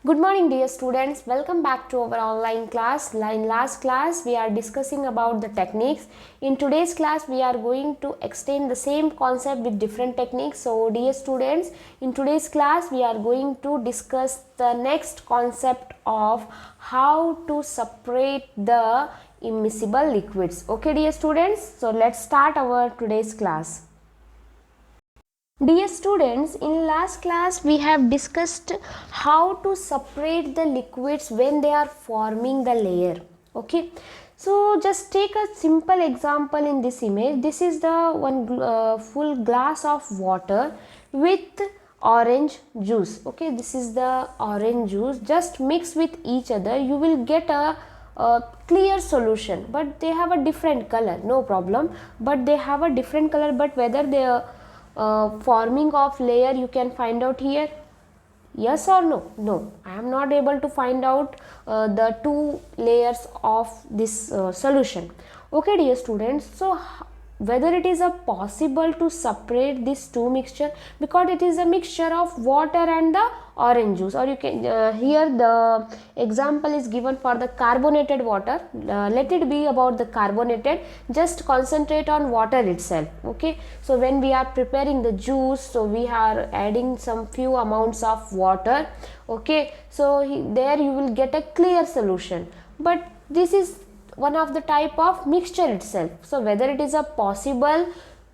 Good morning dear students, welcome back to our online class. In last class we are discussing about the techniques. In today's class we are going to extend the same concept with different techniques. So dear students, in today's class we are going to discuss the next concept of how to separate the immiscible liquids. Okay dear students, so let's start our today's class. Dear students, in last class we have discussed how to separate the liquids when they are forming the layer. Okay, so just take a simple example in this image. This is the one full glass of water with orange juice. Okay, this is the orange juice. Just mix with each other, you will get a clear solution, but they have a different color. No problem, but they have a different color, but whether they are forming of layer you can find out here, yes or no? No, I am not able to find out the two layers of this solution. Okay dear students, so whether it is a possible to separate these two mixture, because it is a mixture of water and the orange juice, or you can here the example is given for the carbonated water. Let it be about the carbonated, just concentrate on water itself. Okay, so when we are preparing the juice, so we are adding some few amounts of water. Okay, so there you will get a clear solution, but this is one of the type of mixture itself. So whether it is a possible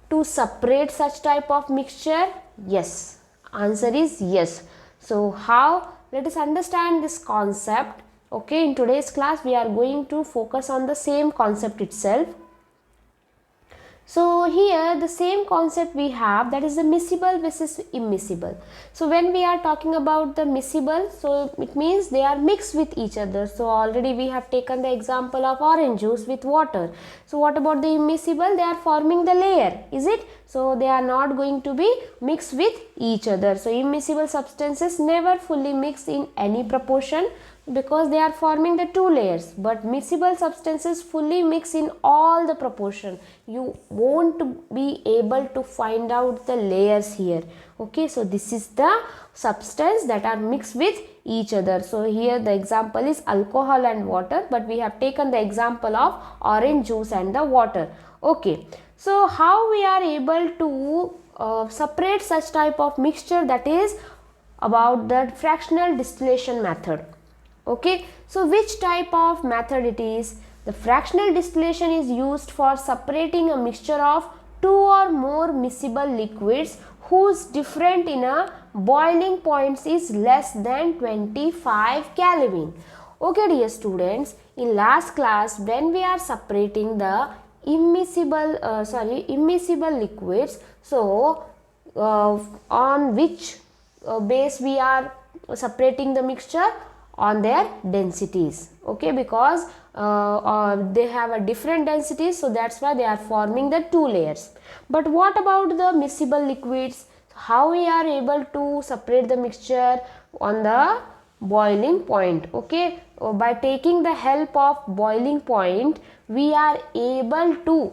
to separate such type of mixture, yes, answer is yes. So how? Let us understand this concept. Okay, in today's class we are going to focus on the same concept itself. So here the same concept we have, that is the miscible versus immiscible. So when we are talking about the miscible, so it means they are mixed with each other. So already we have taken the example of orange juice with water. So what about the immiscible? They are forming the layer, is it? So they are not going to be mixed with each other. So immiscible substances never fully mix in any proportion, because they are forming the two layers, but miscible substances fully mix in all the proportion. You won't be able to find out the layers here. Okay, so this is the substance that are mixed with each other. So here the example is alcohol and water, but we have taken the example of orange juice and the water. Okay, so how we are able to separate such type of mixture? That is about the fractional distillation method. Okay, so which type of method it is? The fractional distillation is used for separating a mixture of two or more miscible liquids whose difference in a boiling point is less than 25 Kelvin. Okay dear students, in last class when we are separating the immiscible liquids, so on which base we are separating the mixture? On their densities. Okay, because they have a different densities, so that's why they are forming the two layers. But what about the miscible liquids? How we are able to separate the mixture on the boiling point? Okay, by taking the help of boiling point we are able to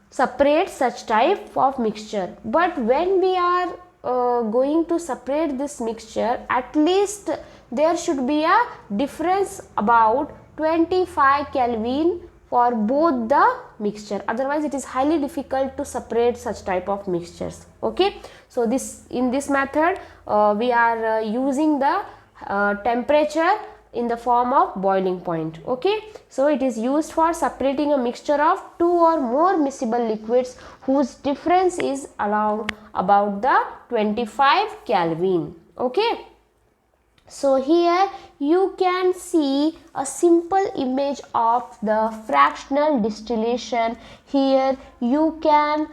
separate such type of mixture. But when we are going to separate this mixture, at least there should be a difference about 25 Kelvin for both the mixture, otherwise it is highly difficult to separate such type of mixtures. Okay, so in this method we are using the temperature in the form of boiling point. Okay, so it is used for separating a mixture of two or more miscible liquids whose difference is around about the 25 Kelvin. Okay, so here you can see a simple image of the fractional distillation. Here you can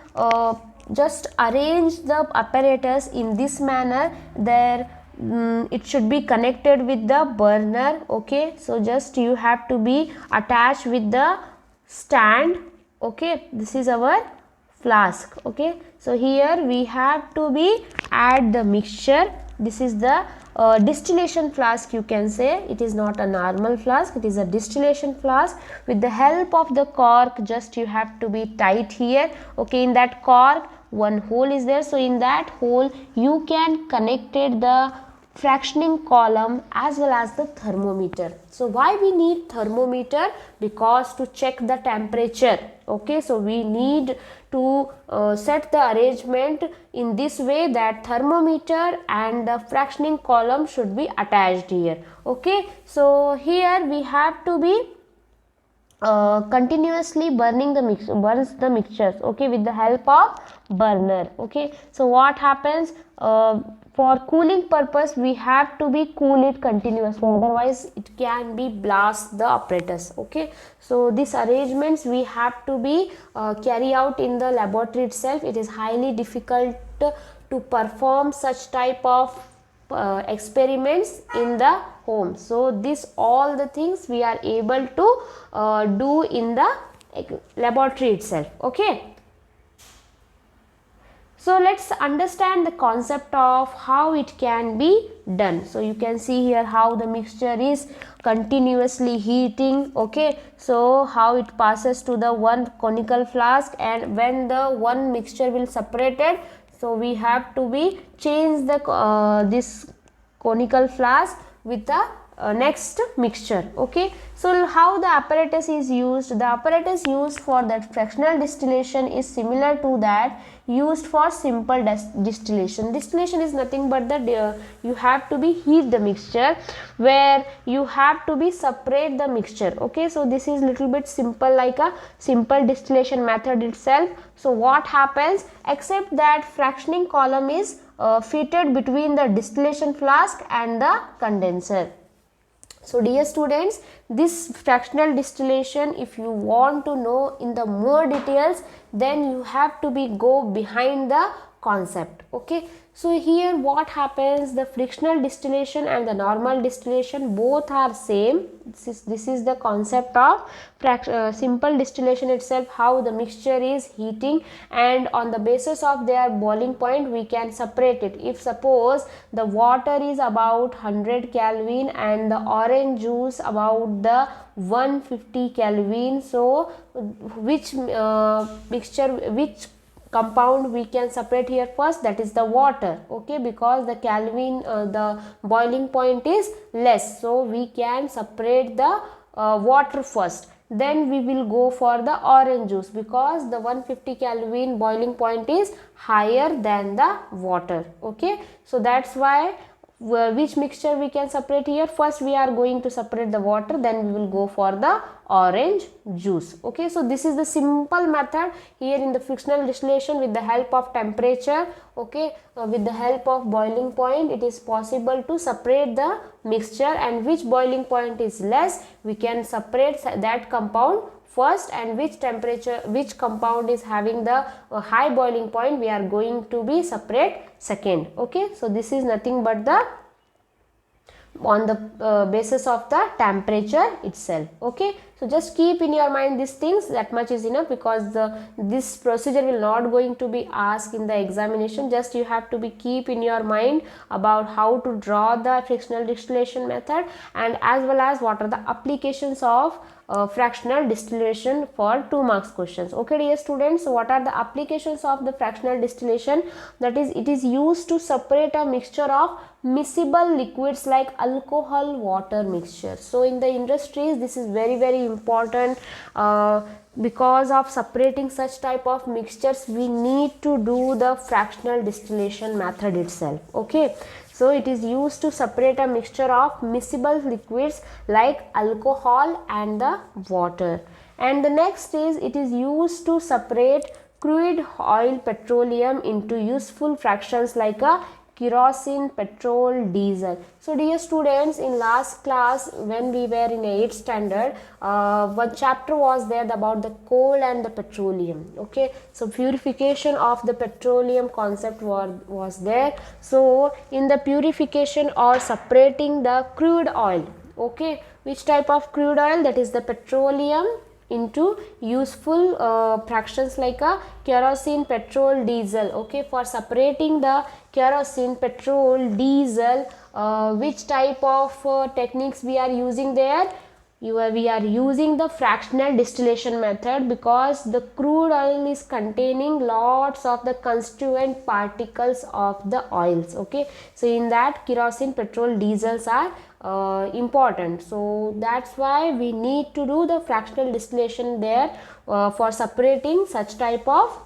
just arrange the apparatus in this manner. There it should be connected with the burner. Okay, so just you have to be attached with the stand. Okay, this is our flask. Okay, so here we have to be add the mixture. This is the distillation flask, you can say. It is not a normal flask, it is a distillation flask. With the help of the cork, just you have to be tight here. Okay, in that cork one hole is there, so in that hole you can connected the fractioning column as well as the thermometer. So why we need thermometer? Because to check the temperature. Okay, so we need to set the arrangement in this way that thermometer and the fractioning column should be attached here. Okay, so here we have to be continuously burns the mixtures, okay, with the help of burner. Okay, so what happens, for cooling purpose we have to be cool it continuously, otherwise it can be blast the apparatus. Okay, so these arrangements we have to be carry out in the laboratory itself. It is highly difficult to perform such type of experiments in the home. So this all the things we are able to do in the laboratory itself. Okay, so let's understand the concept of how it can be done. So you can see here how the mixture is continuously heating. Okay, so how it passes to the one conical flask, and when the one mixture will separated, so we have to be change the this conical flask with the next mixture. Okay, so how the apparatus is used? The apparatus used for that fractional distillation is similar to that used for simple distillation. Distillation is nothing but the you have to be heat the mixture, where you have to be separate the mixture. Okay, so this is little bit simple like a simple distillation method itself. So what happens, except that fractioning column is fitted between the distillation flask and the condenser. So dear students, this fractional distillation, if you want to know in the more details, then you have to be go behind the concept. Okay, so here what happens, the frictional distillation and the normal distillation both are same. This is the concept of simple distillation itself, how the mixture is heating, and on the basis of their boiling point we can separate it. If suppose the water is about 100 Kelvin and the orange juice about the 150 Kelvin, so which which compound we can separate here first? That is the water. Okay, because the Kelvin the boiling point is less, so we can separate the water first, then we will go for the orange juice, because the 150 Kelvin boiling point is higher than the water. Okay, so that's why which mixture we can separate here, first we are going to separate the water, then we will go for the orange juice. Okay, so this is the simple method here in the frictional distillation with the help of temperature. Okay, with the help of boiling point it is possible to separate the mixture, and which boiling point is less we can separate that compound first, and which temperature, which compound is having the high boiling point, we are going to be separate second. Okay, so this is nothing but the on the basis of the temperature itself. Okay, so just keep in your mind these things, that much is enough, because this procedure will not going to be asked in the examination. Just you have to be keep in your mind about how to draw the frictional distillation method, and as well as what are the applications of fractional distillation for 2 marks questions. Okay dear students, so what are the applications of the fractional distillation? That is, it is used to separate a mixture of miscible liquids like alcohol water mixture. So in the industries this is very important, because of separating such type of mixtures we need to do the fractional distillation method itself. Okay, so it is used to separate a mixture of miscible liquids like alcohol and the water. And the next is, it is used to separate crude oil petroleum into useful fractions like a kerosene, petrol, diesel. So dear students, in last class when we were in 8th standard, one chapter was there about the coal and the petroleum. Okay, so purification of the petroleum concept was there. So in the purification or separating the crude oil, okay, which type of crude oil? That is the petroleum into useful fractions like a kerosene, petrol, diesel. Okay, for separating the kerosene, petrol, diesel, which type of techniques we are using there? we are using the fractional distillation method because the crude oil is containing lots of the constituent particles of the oils. Okay, so in that kerosene, petrol, diesels are important. So that's why we need to do the fractional distillation there for separating such type of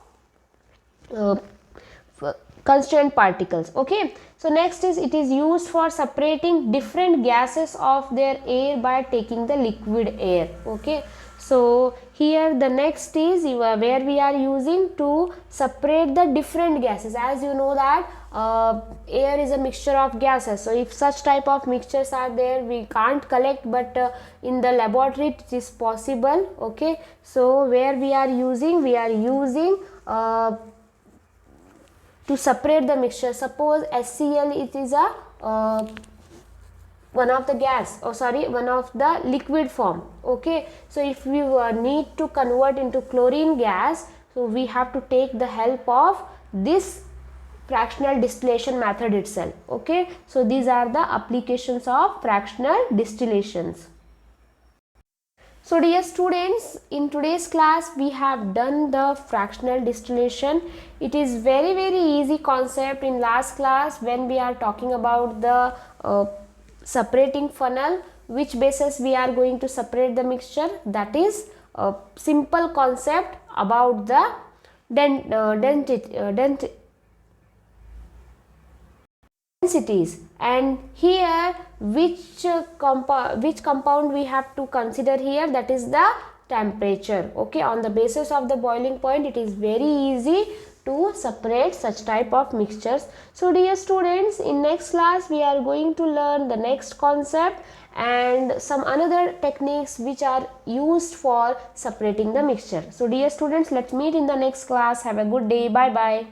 constituent particles. Okay, so next is it is used for separating different gases of their air by taking the liquid air. Okay, so here the next is where we are using to separate the different gases. As you know that air is a mixture of gases, so if such type of mixtures are there, we can't collect, but in the laboratory it is possible. Okay, so where we are using to separate the mixture. Suppose HCl, it is a one of the gas, one of the liquid form. Okay, so if we need to convert into chlorine gas, so we have to take the help of this fractional distillation method itself. Okay, so these are the applications of fractional distillations. So dear students, in today's class we have done the fractional distillation. It is very easy concept. In last class when we are talking about the separating funnel, which basis we are going to separate the mixture, that is a simple concept about the densities, and here which compound we have to consider here, that is the temperature. Okay, on the basis of the boiling point it is very easy to separate such type of mixtures. So dear students, in next class we are going to learn the next concept and some another techniques which are used for separating the mixture. So dear students, let's meet in the next class. Have a good day. Bye bye.